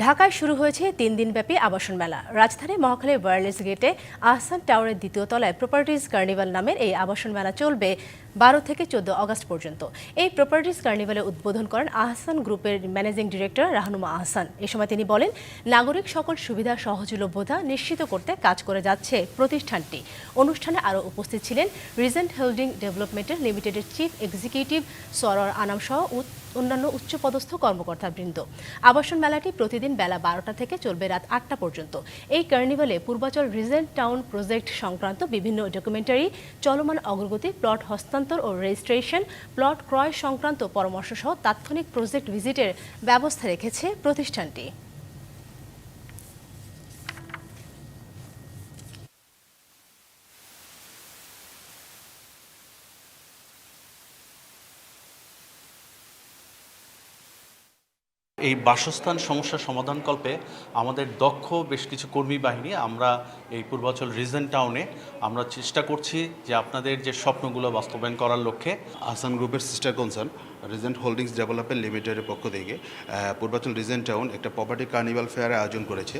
ঢাকায় শুরু হয়েছে ৩ দিনব্যাপী আবাসন মেলা। রাজধানী মহাখালী ওয়্যারলেস গেটে আহসান টাওয়ারের দ্বিতীয় তলায় প্রপার্টিজ কার্নিভাল নামের এই আবাসন মেলা চলবে ১২ থেকে ১৪ আগস্ট পর্যন্ত। এই প্রপার্টিজ কার্নিভালের উদ্বোধন করেন আহসান গ্রুপের ম্যানেজিং ডিরেক্টর রাহনুমা আহসান। এ সময় তিনি বলেন, নাগরিক সকল সুবিধা সহজলভ্যতা নিশ্চিত করতে কাজ করে যাচ্ছে প্রতিষ্ঠানটি। অনুষ্ঠানে আরও উপস্থিত ছিলেন রিজেন্ট হোল্ডিং ডেভেলপমেন্টের লিমিটেডের চিফ এক্সিকিউটিভ সরওয়ার আনাম সহ অন্যান্য উচ্চপদস্থ কর্মকর্তাবৃন্দ। আবাসন মেলাটি প্রতিদিন বেলা ১২টা থেকে চলবে রাত ৮টা পর্যন্ত। এই কার্নিভালে পূর্বাচল রিজেন্ট টাউন প্রজেক্ট সংক্রান্ত বিভিন্ন ডকুমেন্টারি, চলমান অগ্রগতি, প্লট হস্তান্তর ও রেজিস্ট্রেশন, প্লট ক্রয় সংক্রান্ত পরামর্শ সহ তাৎক্ষণিক প্রজেক্ট ভিজিটের ব্যবস্থা রেখেছে প্রতিষ্ঠানটি। এই বাসস্থান সমস্যা সমাধানকল্পে আমাদের দক্ষ বেশ কিছু কর্মী বাহিনী আমরা এই পূর্বাচল রিজেন্ট টাউনে আমরা চেষ্টা করছি যে আপনাদের যে স্বপ্নগুলো বাস্তবায়ন করার লক্ষ্যে আহসান গ্রুপের sister concern Regent holdings development লিমিটেডের পক্ষ থেকে পূর্বাচল রিজেন্ট টাউন একটা প্রপার্টি কার্নিভাল ফেয়ারের আয়োজন করেছে।